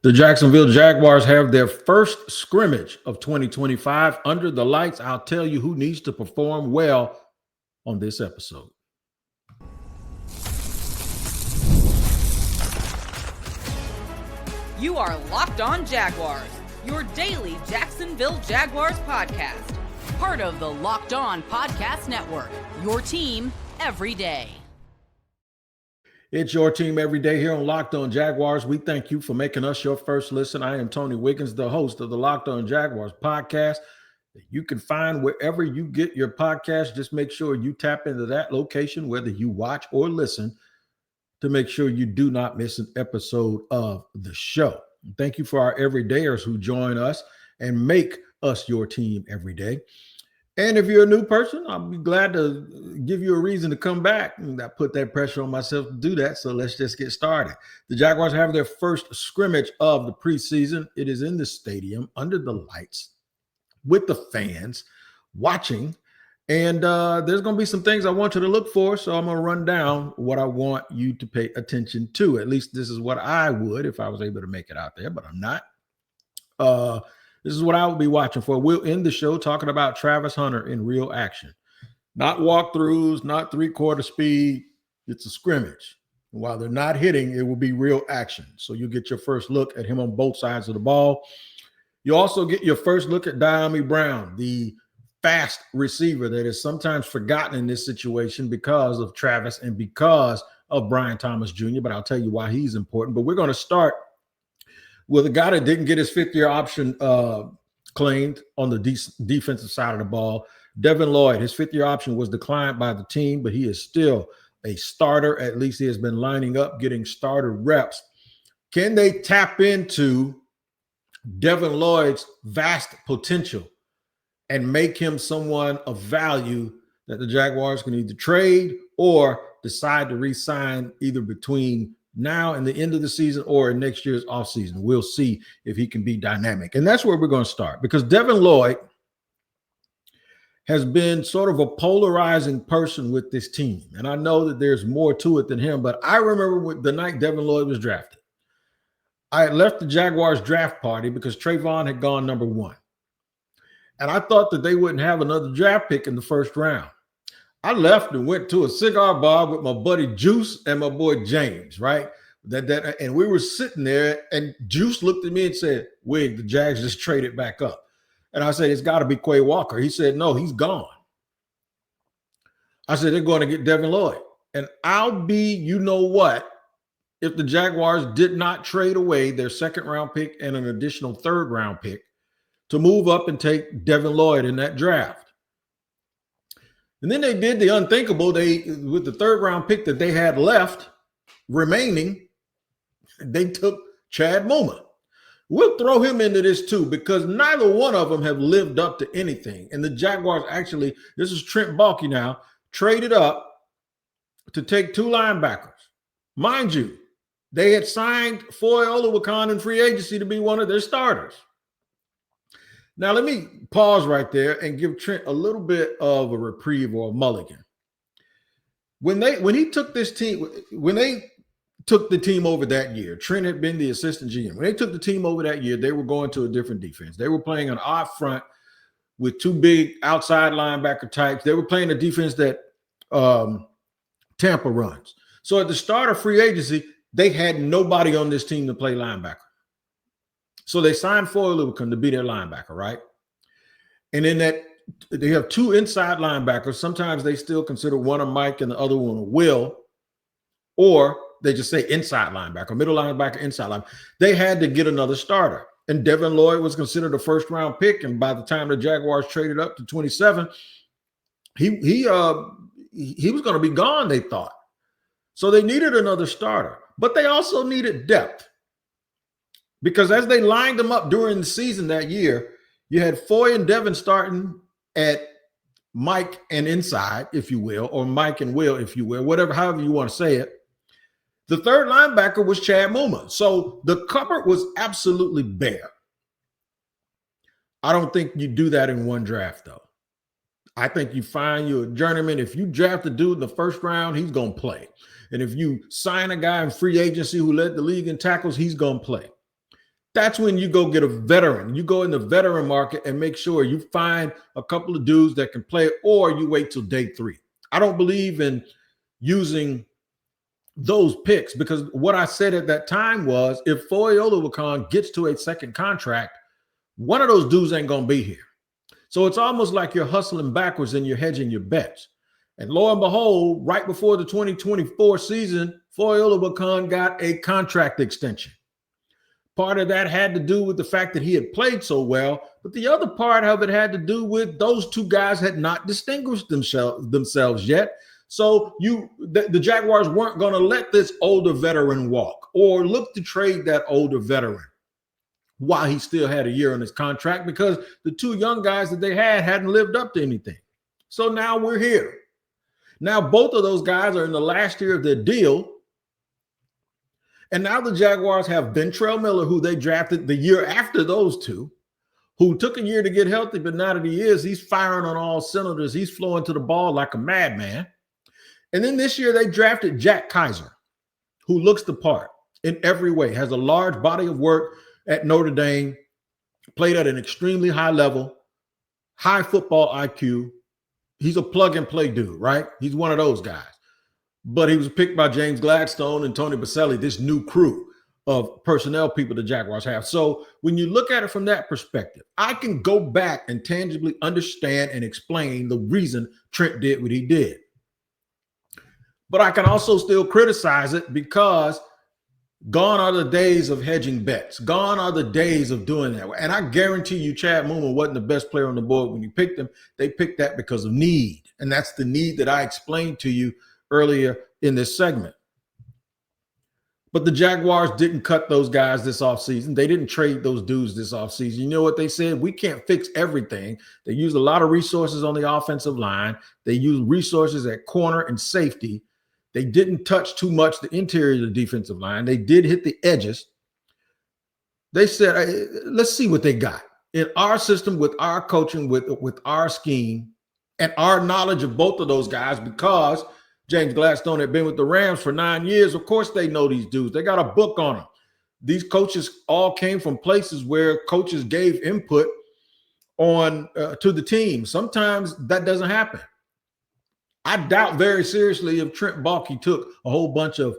The Jacksonville Jaguars have their first scrimmage of 2025 under the lights. I'll tell you who needs to perform well on this episode. You are Locked On Jaguars, your daily Jacksonville Jaguars podcast. Part of the Locked On Podcast Network, your team every day. It's your team every day here on Locked On Jaguars. We thank you for making us your first listen. I am Tony Wiggins, the host of the Locked On Jaguars podcast that you can find wherever you get your podcast. Just make sure you tap into that location, whether you watch or listen, to make sure you do not miss an episode of the show. Thank you for our everydayers who join us and make us your team every day. And if you're a new person, I'll be glad to give you a reason to come back. And I put that pressure on myself to do that. So let's just get started. The Jaguars have their first scrimmage of the preseason. It is in the stadium under the lights with the fans watching. And there's going to be some things I want you to look for. So I'm going to run down what I want you to pay attention to. At least this is what I would if I was able to make it out there, but I'm not. This is what I will be watching for. We'll end the show talking about Travis Hunter in real action. Not walkthroughs, not three-quarter speed. It's a scrimmage. While they're not hitting, it will be real action. So you'll get your first look at him on both sides of the ball. You also get your first look at Diami Brown, the fast receiver that is sometimes forgotten in this situation because of Travis and because of Brian Thomas Jr., but I'll tell you why he's important. But we're going to start with a guy that didn't get his fifth-year option claimed on the defensive side of the ball. Devin Lloyd, his fifth-year option was declined by the team, but he is still a starter. At least he has been lining up, getting starter reps. Can they tap into Devin Lloyd's vast potential and make him someone of value that the Jaguars can either trade or decide to re-sign either between now and the end of the season or in next year's offseason? We'll see if he can be dynamic. And that's where we're going to start, because Devin Lloyd has been sort of a polarizing person with this team. And I know that there's more to it than him, but I remember the night Devin Lloyd was drafted. I had left the Jaguars draft party because Trayvon had gone number 1. And I thought that they wouldn't have another draft pick in the first round. I left and went to a cigar bar with my buddy Juice and my boy James, right? And we were sitting there, and Juice looked at me and said, "Wig, the Jags just traded back up." And I said, "It's got to be Quay Walker." He said, "No, he's gone." I said, "They're going to get Devin Lloyd." And I'll be, you know what, if the Jaguars did not trade away their second-round pick and an additional third-round pick to move up and take Devin Lloyd in that draft. And then they did the unthinkable. With the third-round pick that they had left remaining, they took Chad Muma. We'll throw him into this too, because neither one of them have lived up to anything. And the Jaguars actually, this is Trent Baalke now, traded up to take 2 linebackers. Mind you, they had signed Foye Oluwakan in free agency to be one of their starters. Now, let me pause right there and give Trent a little bit of a reprieve or a mulligan. When they took the team over that year, Trent had been the assistant GM. When they took the team over that year, they were going to a different defense. They were playing an odd front with 2 big outside linebacker types. They were playing a defense that Tampa runs. So at the start of free agency, they had nobody on this team to play linebacker. So they signed Foye Oluwakan to be their linebacker, right? And in that, they have 2 inside linebackers. Sometimes they still consider one a Mike and the other one a Will, or they just say inside linebacker, middle linebacker, inside linebacker. They had to get another starter. And Devin Lloyd was considered a first-round pick, and by the time the Jaguars traded up to 27, he was going to be gone, they thought. So they needed another starter, but they also needed depth. Because as they lined them up during the season that year, you had Foye and Devin starting at Mike and inside, if you will, or Mike and Will, if you will, however you want to say it. The third linebacker was Chad Muma. So the cupboard was absolutely bare. I don't think you do that in one draft, though. I think you find you a journeyman. If you draft a dude in the first round, he's going to play. And if you sign a guy in free agency who led the league in tackles, he's going to play. That's when you go get a veteran. You go in the veteran market and make sure you find a couple of dudes that can play, or you wait till day 3. I don't believe in using those picks because what I said at that time was if Foye Oluokun gets to a second contract, one of those dudes ain't going to be here. So it's almost like you're hustling backwards and you're hedging your bets. And lo and behold, right before the 2024 season, Foye Oluokun got a contract extension. Part of that had to do with the fact that he had played so well, but the other part of it had to do with those two guys had not distinguished themselves yet. So the Jaguars weren't going to let this older veteran walk or look to trade that older veteran while he still had a year on his contract because the two young guys that they hadn't lived up to anything. So now we're here. Now both of those guys are in the last year of their deal. And now the Jaguars have Ventrell Miller, who they drafted the year after those two, who took a year to get healthy, but now that he is, he's firing on all cylinders. He's flowing to the ball like a madman. And then this year they drafted Jack Kaiser, who looks the part in every way, has a large body of work at Notre Dame, played at an extremely high level, high football IQ. He's a plug-and-play dude, right? He's one of those guys. But he was picked by James Gladstone and Tony Baselli, this new crew of personnel people the Jaguars have. So when you look at it from that perspective, I can go back and tangibly understand and explain the reason Trent did what he did. But I can also still criticize it because gone are the days of hedging bets. Gone are the days of doing that. And I guarantee you Chad Muma wasn't the best player on the board when you picked him. They picked that because of need. And that's the need that I explained to you earlier in this segment. But the Jaguars didn't cut those guys this offseason. They didn't trade those dudes this offseason. You know what they said? We can't fix everything. They used a lot of resources on the offensive line. They used resources at corner and safety. They didn't touch too much the interior of the defensive line. They did hit the edges. They said, let's see what they got. In our system, with our coaching, with our scheme, and our knowledge of both of those guys, because James Gladstone had been with the Rams for 9 years. Of course, they know these dudes. They got a book on them. These coaches all came from places where coaches gave input on to the team. Sometimes that doesn't happen. I doubt very seriously if Trent Baalke took a whole bunch of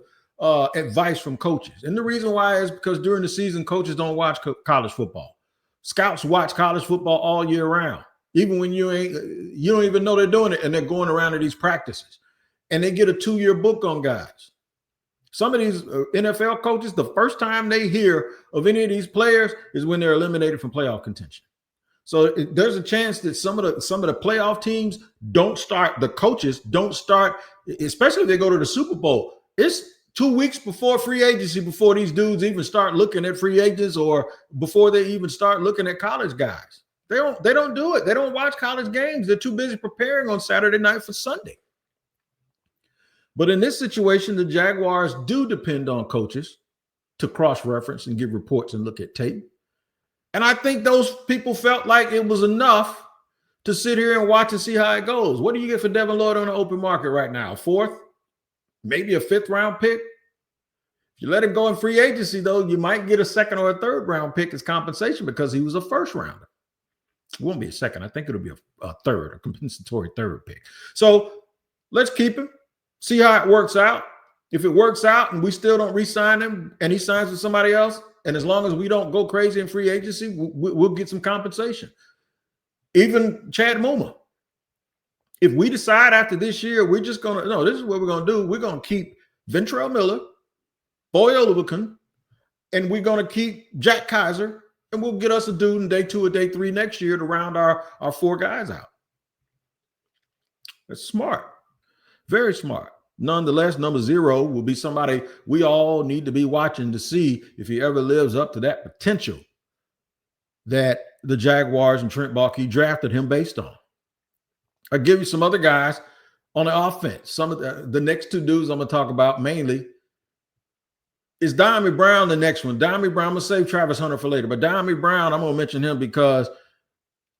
advice from coaches. And the reason why is because during the season, coaches don't watch college football. Scouts watch college football all year round, even when you don't even know they're doing it, and they're going around to these practices. And they get a 2-year book on guys. Some of these NFL coaches, the first time they hear of any of these players is when they're eliminated from playoff contention. So there's a chance that some of the playoff teams don't start, the coaches don't start, especially if they go to the Super Bowl. It's 2 weeks before free agency, before these dudes even start looking at free agents or before they even start looking at college guys. They don't do it. They don't watch college games. They're too busy preparing on Saturday night for Sunday. But in this situation, the Jaguars do depend on coaches to cross-reference and give reports and look at tape. And I think those people felt like it was enough to sit here and watch and see how it goes. What do you get for Devin Lloyd on the open market right now? 4th? Maybe a 5th-round pick? If you let him go in free agency, though, you might get a 2nd or a 3rd-round pick as compensation because he was a 1st-rounder. It won't be a 2nd. I think it'll be a 3rd, a compensatory 3rd pick. So let's keep him. See how it works out. If it works out and we still don't re-sign him and he signs with somebody else, and as long as we don't go crazy in free agency, we'll get some compensation. Even Chad Muma. If we decide after this year, we're just going to, no, this is what we're going to do. We're going to keep Ventrell Miller, Foye Oluokun, and we're going to keep Jack Kaiser, and we'll get us a dude in day 2 or day 3 next year to round our 4 guys out. That's smart. Very smart. Nonetheless, number 0 will be somebody we all need to be watching to see if he ever lives up to that potential that the Jaguars and Trent Baalke drafted him based on. I'll give you some other guys on the offense. Some of the next 2 dudes I'm going to talk about mainly is Diami Brown, the next one. Diami Brown, I'm going to save Travis Hunter for later, but Diami Brown, I'm going to mention him because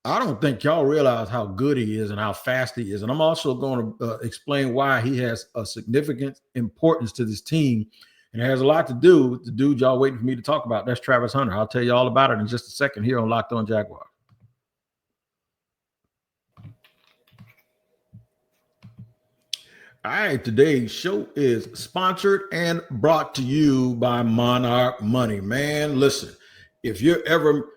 I don't think y'all realize how good he is and how fast he is. And I'm also going to explain why he has a significant importance to this team And it has a lot to do with the dude y'all waiting for me to talk about. That's Travis Hunter. I'll tell you all about it in just a second here on Locked On Jaguars. All right, today's show is sponsored and brought to you by Monarch Money. Man, listen, if you ever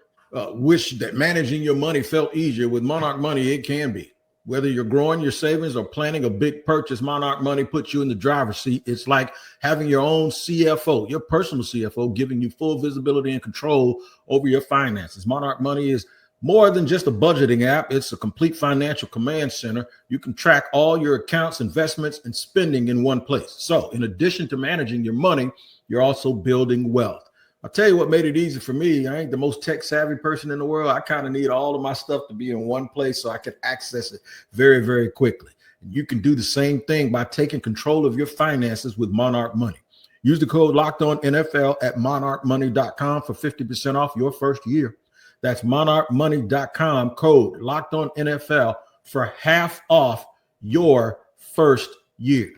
wish that managing your money felt easier with Monarch Money, it can be. Whether you're growing your savings or planning a big purchase, Monarch Money puts you in the driver's seat. It's like having your own CFO, your personal CFO, giving you full visibility and control over your finances. Monarch Money is more than just a budgeting app. It's a complete financial command center. You can track all your accounts, investments, and spending in one place. So in addition to managing your money, you're also building wealth. I'll tell you what made it easy for me. I ain't the most tech savvy person in the world. I kind of need all of my stuff to be in one place so I can access it very, very quickly. And you can do the same thing by taking control of your finances with Monarch Money. Use the code LOCKEDONNFL at monarchmoney.com for 50% off your first year. That's monarchmoney.com, code LOCKEDONNFL for half off your first year.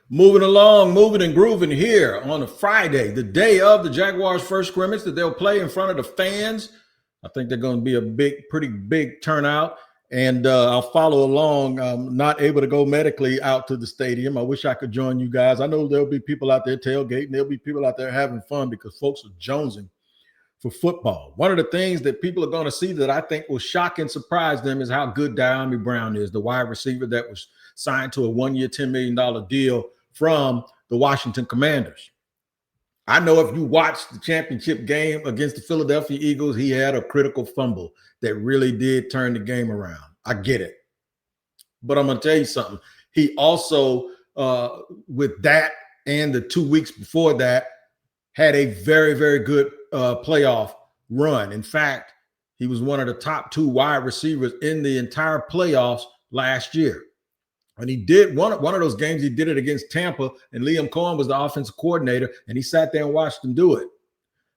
Moving along, moving and grooving here on a Friday, the day of the Jaguars' first scrimmage that they'll play in front of the fans. I think they're going to be a pretty big turnout. And I'll follow along. I'm not able to go medically out to the stadium. I wish I could join you guys. I know there'll be people out there tailgating. There'll be people out there having fun because folks are jonesing for football. One of the things that people are going to see that I think will shock and surprise them is how good Diami Brown is, the wide receiver that was signed to a one-year, $10 million deal from the Washington Commanders. I know if you watched the championship game against the Philadelphia Eagles, he had a critical fumble that really did turn the game around. I get it. But I'm going to tell you something. He also, with that and the 2 weeks before that, had a very, very good playoff run. In fact, he was one of the top 2 wide receivers in the entire playoffs last year. And he did one of those games, he did it against Tampa, and Liam Cohen was the offensive coordinator, and he sat there and watched him do it.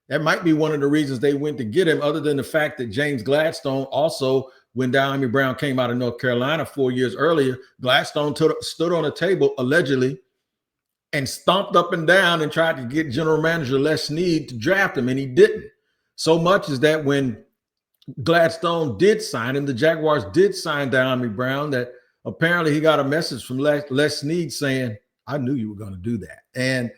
That might be one of the reasons they went to get him, other than the fact that James Gladstone also, when Diami Brown came out of North Carolina 4 years earlier, Gladstone stood on a table, allegedly, and stomped up and down and tried to get general manager Les Snead to draft him, and he didn't. So much is that when Gladstone did sign him, the Jaguars did sign Diami Brown, that apparently he got a message from Les Snead saying, I knew you were going to do that. And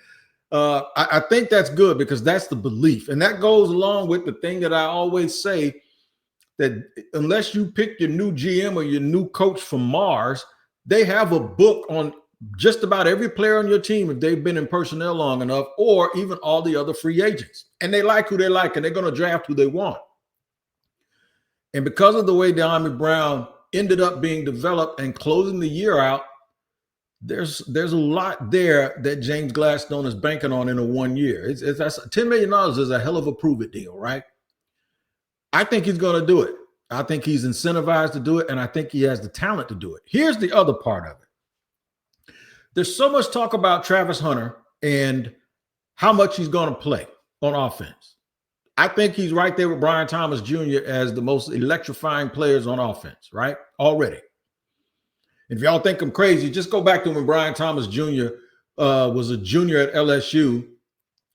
I think that's good because that's the belief. And that goes along with the thing that I always say, that unless you pick your new GM or your new coach from Mars, they have a book on just about every player on your team if they've been in personnel long enough, or even all the other free agents. And they like who they like, and they're going to draft who they want. And because of the way Diami Brown ended up being developed and closing the year out, there's a lot there that James Gladstone is banking on in a 1 year. That's $10 million is a hell of a prove it deal, right? I think he's going to do it. I think he's incentivized to do it, and I think he has the talent to do it. Here's the other part of it. There's so much talk about Travis Hunter and how much he's going to play on offense. I think he's right there with Brian Thomas Jr. as the most electrifying players on offense, right? Already. If y'all think I'm crazy, just go back to when Brian Thomas Jr. Was a junior at LSU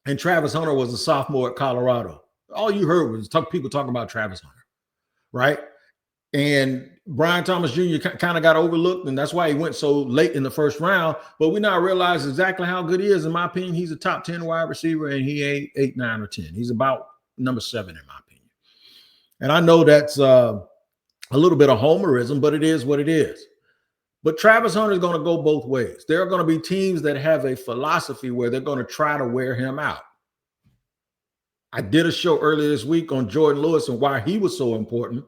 and Travis Hunter was a sophomore at Colorado. All you heard was people talking about Travis Hunter, right? And Brian Thomas Jr. kind of got overlooked, and that's why he went so late in the first round. But we now realize exactly how good he is. In my opinion, he's a top 10 wide receiver, and he ain't 8, 9, or 10. He's about number 7, in my opinion. And I know that's a little bit of homerism, but it is what it is. But Travis Hunter is going to go both ways. There are going to be teams that have a philosophy where they're going to try to wear him out. I did a show earlier this week on Jordan Lewis and why he was so important,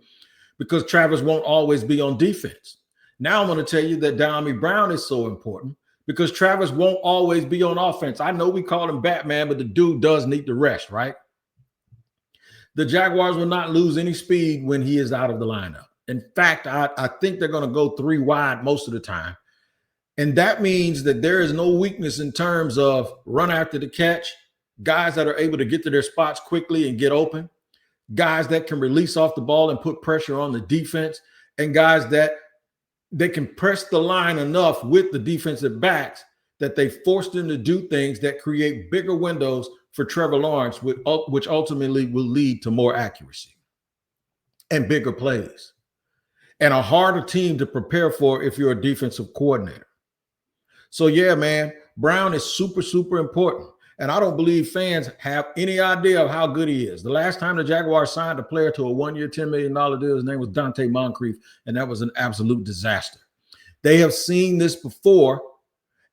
because Travis won't always be on defense. Now I'm going to tell you that Diami Brown is so important because Travis won't always be on offense. I know we call him Batman, but the dude does need to rest, right? The Jaguars will not lose any speed when he is out of the lineup. In fact, I think they're going to go 3 wide most of the time. And that means that there is no weakness in terms of run after the catch, guys that are able to get to their spots quickly and get open, guys that can release off the ball and put pressure on the defense, and guys that they can press the line enough with the defensive backs that they force them to do things that create bigger windows for Trevor Lawrence, which ultimately will lead to more accuracy and bigger plays and a harder team to prepare for if you're a defensive coordinator. So, yeah, man, Brown is super, super important. And I don't believe fans have any idea of how good he is. The last time the Jaguars signed a player to a one-year, $10 million deal, his name was Dante Moncrief, and that was an absolute disaster. They have seen this before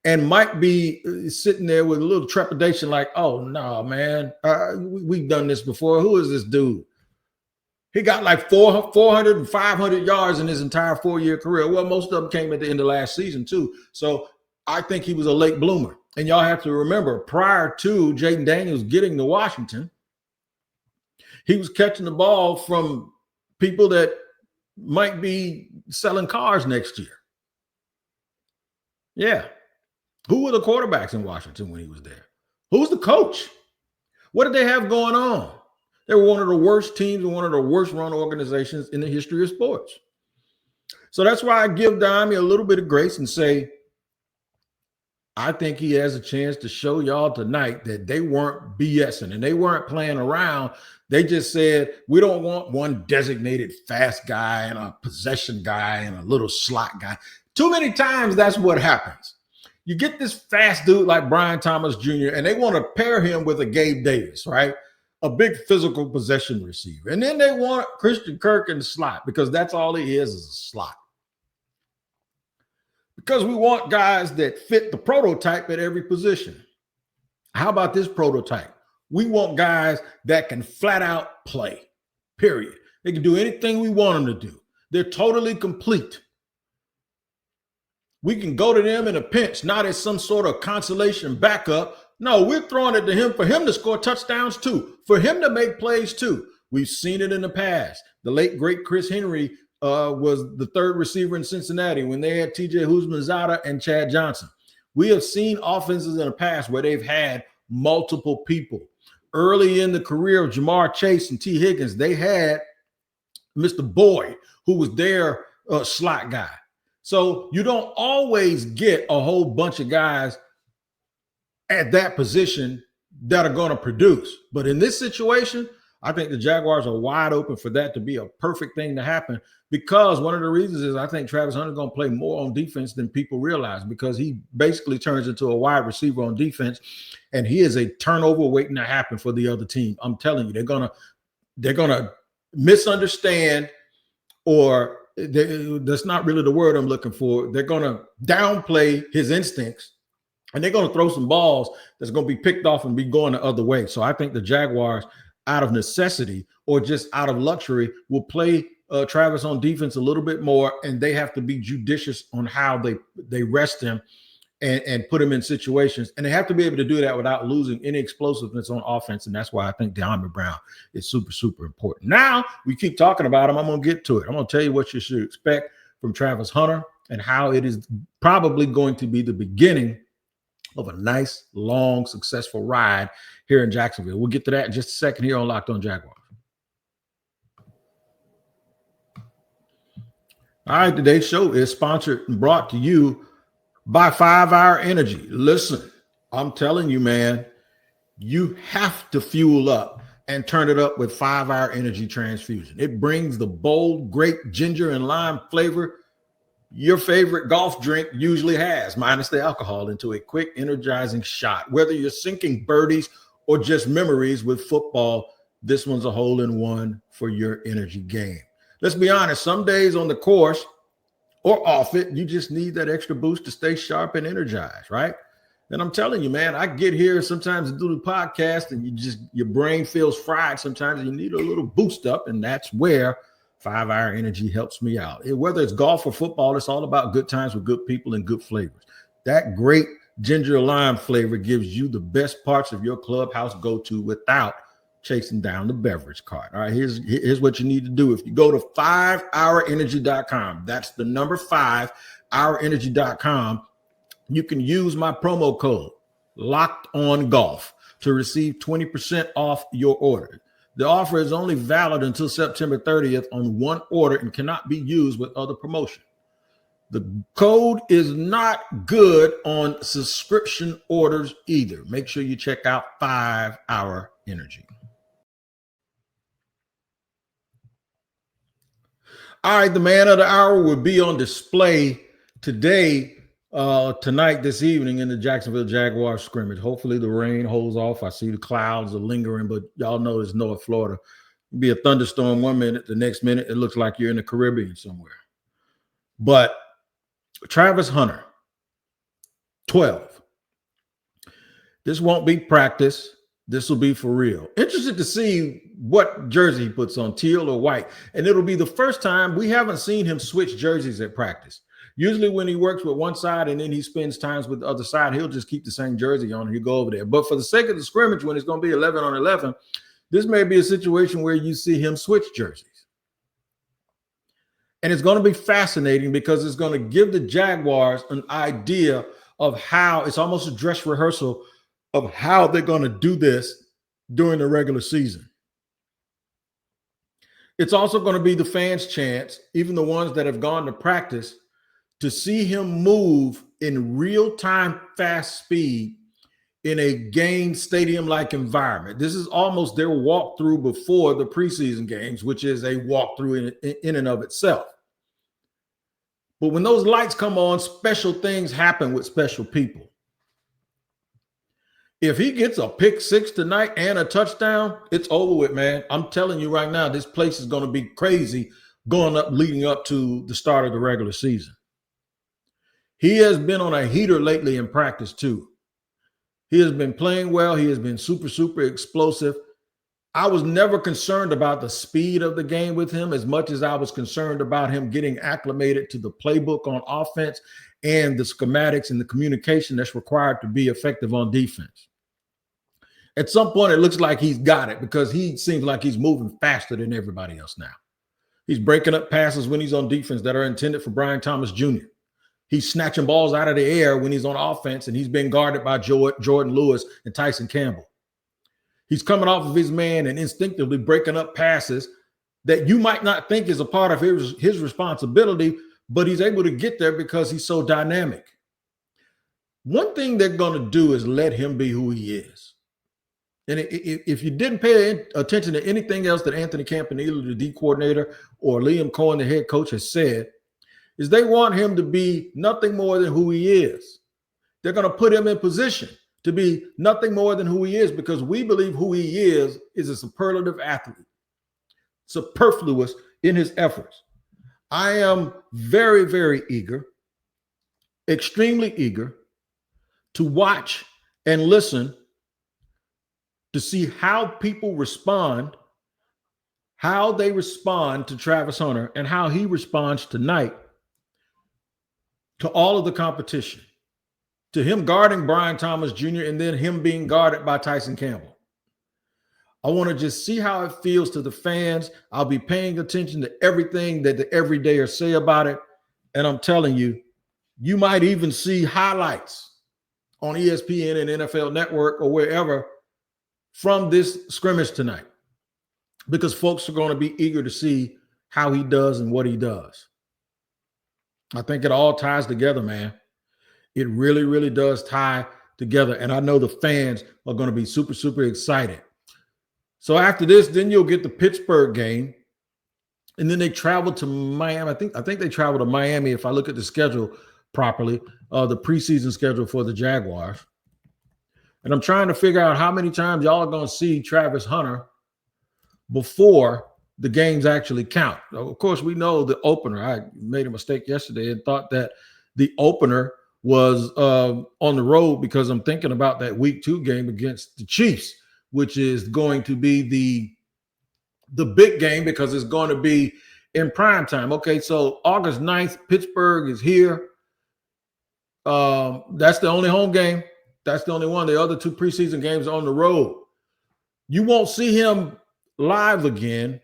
and might be sitting there with a little trepidation like, oh, no, man, we've done this before. Who is this dude? He got like 400 and 500 yards in his entire 4-year career. Well, most of them came at the end of last season, too. So I think he was a late bloomer. And y'all have to remember, prior to Jaden Daniels getting to Washington, he was catching the ball from people that might be selling cars next year. Yeah. Who were the quarterbacks in Washington when he was there? Who's the coach? What did they have going on? They were one of the worst teams and one of the worst run organizations in the history of sports. So that's why I give Dami a little bit of grace and say, I think he has a chance to show y'all tonight that they weren't BSing and they weren't playing around. They just said, we don't want one designated fast guy and a possession guy and a little slot guy. Too many times that's what happens. You get this fast dude like Brian Thomas Jr., and they want to pair him with a Gabe Davis, right? A big physical possession receiver. And then they want Christian Kirk in the slot because that's all he is a slot. Because we want guys that fit the prototype at every position. How about this prototype? We want guys that can flat out play, period. They can do anything we want them to do. They're totally complete. We can go to them in a pinch, not as some sort of consolation backup. No, we're throwing it to him for him to score touchdowns too, for him to make plays too. We've seen it in the past. The late, great Chris Henry was the third receiver in Cincinnati when they had TJ Houshmandzadeh and Chad Johnson. We have seen offenses in the past where they've had multiple people. Early in the career of Jamar Chase and T. Higgins, they had Mr. Boyd, who was their slot guy. So you don't always get a whole bunch of guys at that position that are going to produce. But in this situation, I think the Jaguars are wide open for that to be a perfect thing to happen, because one of the reasons is I think Travis Hunter is going to play more on defense than people realize, because he basically turns into a wide receiver on defense, and he is a turnover waiting to happen for the other team. I'm telling you, they're gonna misunderstand, or that's not really the word I'm looking for. They're going to downplay his instincts, and they're going to throw some balls that's going to be picked off and be going the other way. So I think the Jaguars, out of necessity or just out of luxury, will play Travis on defense a little bit more, and they have to be judicious on how they rest him and put him in situations. And they have to be able to do that without losing any explosiveness on offense, and that's why I think Diami Brown is super, super important. Now, we keep talking about him. I'm going to get to it. I'm going to tell you what you should expect from Travis Hunter and how it is probably going to be the beginning of a nice, long, successful ride here in Jacksonville. We'll get to that in just a second here on Locked On Jaguars. All right, today's show is sponsored and brought to you by 5 Hour Energy. Listen, I'm telling you, man, you have to fuel up and turn it up with 5 Hour Energy Transfusion. It brings the bold, grape, ginger, and lime flavor your favorite golf drink usually has, minus the alcohol, into a quick, energizing shot. Whether you're sinking birdies or just memories with football, this one's a hole-in-one for your energy game. Let's be honest, some days on the course or off it, you just need that extra boost to stay sharp and energized, right? And I'm telling you, man, I get here sometimes to do the podcast and your brain feels fried. Sometimes you need a little boost up, and that's where 5 Hour Energy helps me out. Whether it's golf or football, it's all about good times with good people and good flavors. That great ginger lime flavor gives you the best parts of your clubhouse go-to without chasing down the beverage cart. All right, here's what you need to do. If you go to 5hourenergy.com, that's the number 5hourenergy.com, you can use my promo code LOCKEDONGOLF to receive 20% off your order. The offer is only valid until September 30th on one order and cannot be used with other promotion. The code is not good on subscription orders either. Make sure you check out 5 Hour Energy. All right, the man of the hour will be on display today, tonight, this evening in the Jacksonville Jaguars scrimmage. Hopefully the rain holds off. I see the clouds are lingering, but y'all know it's North Florida. It'll be a thunderstorm 1 minute, the next minute it looks like you're in the Caribbean somewhere. But Travis Hunter, 12. This won't be practice. This will be for real. Interested to see what jersey he puts on, teal or white. And it'll be the first time we haven't seen him switch jerseys at practice. Usually when he works with one side and then he spends times with the other side, he'll just keep the same jersey on and he'll go over there. But for the sake of the scrimmage, when it's going to be 11 on 11, this may be a situation where you see him switch jerseys. And it's going to be fascinating because it's going to give the Jaguars an idea of how it's almost a dress rehearsal of how they're going to do this during the regular season. It's also going to be the fans' chance, even the ones that have gone to practice, to see him move in real-time fast speed in a game stadium-like environment. This is almost their walkthrough before the preseason games, which is a walkthrough in and of itself. But when those lights come on, special things happen with special people. If he gets a pick six tonight and a touchdown, it's over with, man. I'm telling you right now, this place is going to be crazy leading up to the start of the regular season. He has been on a heater lately in practice too. He has been playing well. He has been super, super explosive. I was never concerned about the speed of the game with him as much as I was concerned about him getting acclimated to the playbook on offense and the schematics and the communication that's required to be effective on defense. At some point, it looks like he's got it because he seems like he's moving faster than everybody else now. He's breaking up passes when he's on defense that are intended for Brian Thomas Jr. He's snatching balls out of the air when he's on offense, and he's been guarded by Jordan Lewis and Tyson Campbell. He's coming off of his man and instinctively breaking up passes that you might not think is a part of his responsibility, but he's able to get there because he's so dynamic. One thing they're going to do is let him be who he is. And if you didn't pay attention to anything else that Anthony Campanile, the D coordinator, or Liam Cohen, the head coach, has said, is they want him to be nothing more than who he is. They're going to put him in position to be nothing more than who he is because we believe who he is a superlative athlete, superfluous in his efforts. I am very, very eager, extremely eager to watch and listen to see how people respond, how they respond to Travis Hunter and how he responds tonight to all of the competition, to him guarding Brian Thomas Jr. and then him being guarded by Tyson Campbell. I want to just see how it feels to the fans. I'll be paying attention to everything that the everydayers say about it. And I'm telling you, you might even see highlights on ESPN and NFL Network or wherever from this scrimmage tonight because folks are going to be eager to see how he does and what he does. I think it all ties together, man. It really, really does tie together. And I know the fans are going to be super, super excited. So after this, then you'll get the Pittsburgh game. And then they travel to Miami. I think they travel to Miami if I look at the schedule properly, the preseason schedule for the Jaguars. And I'm trying to figure out how many times y'all are going to see Travis Hunter before the games actually count. Of course, we know the opener. I made a mistake yesterday and thought that the opener was on the road because I'm thinking about that week 2 game against the Chiefs, which is going to be the big game because it's going to be in prime time. Okay, so August 9th, Pittsburgh is here. That's the only home game. That's the only one. The other 2 preseason games are on the road. You won't see him live again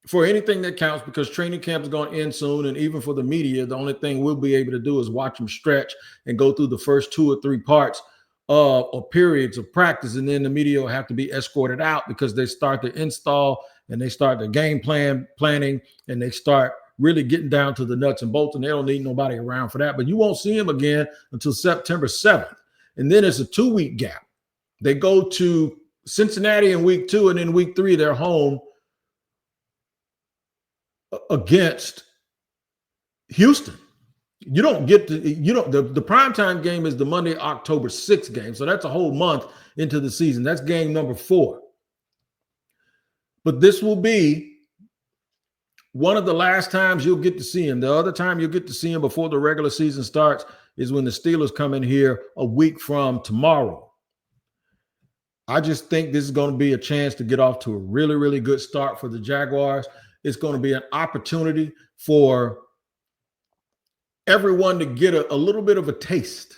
for anything that counts because training camp is going to end soon. And even for the media, the only thing we'll be able to do is watch him stretch and go through the first 2 or 3 parts or periods of practice. And then the media will have to be escorted out because they start the install and they start the game planning and they start really getting down to the nuts and bolts, and they don't need nobody around for that. But you won't see them again until September 7th. And then it's a 2-week gap. They go to Cincinnati in week 2, and then week 3, they're home against Houston. You don't get to, the primetime game is the Monday, October 6th game. So that's a whole month into the season. That's game number 4. But this will be one of the last times you'll get to see him. The other time you'll get to see him before the regular season starts is when the Steelers come in here a week from tomorrow. I just think this is going to be a chance to get off to a really, really good start for the Jaguars. It's going to be an opportunity for everyone to get a little bit of a taste.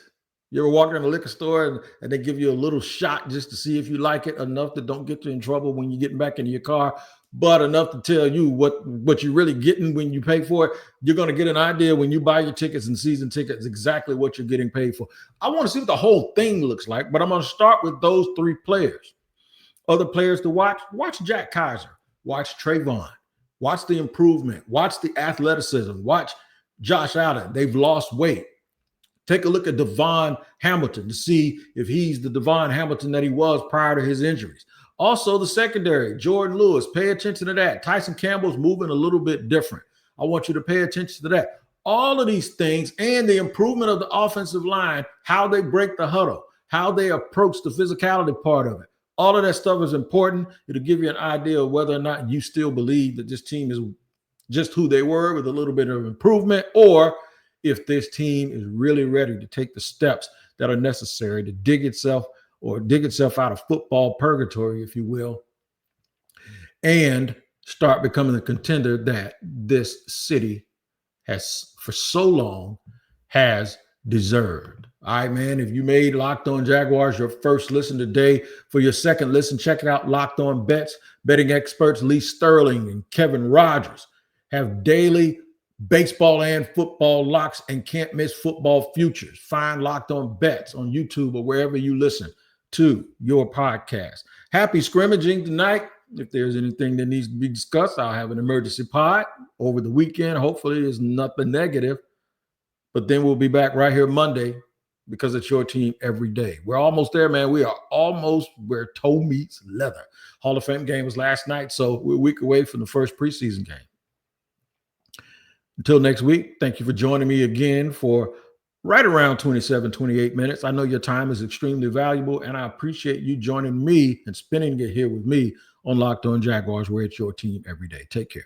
You ever walk in a liquor store and they give you a little shot just to see if you like it, enough that don't get you in trouble when you're getting back into your car, but enough to tell you what you're really getting when you pay for it. You're going to get an idea when you buy your tickets and season tickets exactly what you're getting paid for. I want to see what the whole thing looks like, but I'm going to start with those 3 players. Other players to watch Jack Kaiser, watch Trayvon, watch the improvement, watch the athleticism, watch Josh Allen. They've lost weight. Take a look at Devon Hamilton to see if he's the Devon Hamilton that he was prior to his injuries. Also, the secondary, Jordan Lewis, pay attention to that. Tyson Campbell's moving a little bit different. I want you to pay attention to that. All of these things and the improvement of the offensive line, how they break the huddle, how they approach the physicality part of it. All of that stuff is important. It'll give you an idea of whether or not you still believe that this team is just who they were with a little bit of improvement, or if this team is really ready to take the steps that are necessary to dig itself out of football purgatory, if you will, and start becoming the contender that this city has for so long has deserved. All right, man, if you made Locked On Jaguars your first listen today, for your second listen, check out Locked On Bets. Betting experts Lee Sterling and Kevin Rogers have daily baseball and football locks and can't miss football futures. Find Locked On Bets on YouTube or wherever you listen to your podcast. Happy scrimmaging tonight. If there's anything that needs to be discussed, I'll have an emergency pod over the weekend. Hopefully it's nothing negative, but then we'll be back right here Monday because it's your team every day. We're almost there, man. We are almost where toe meets leather. Hall of Fame game was last night, so we're a week away from the first preseason game. Until next week, thank you for joining me again for right around 27, 28 minutes. I know your time is extremely valuable, and I appreciate you joining me and spending it here with me on Locked On Jaguars, where it's your team every day. Take care.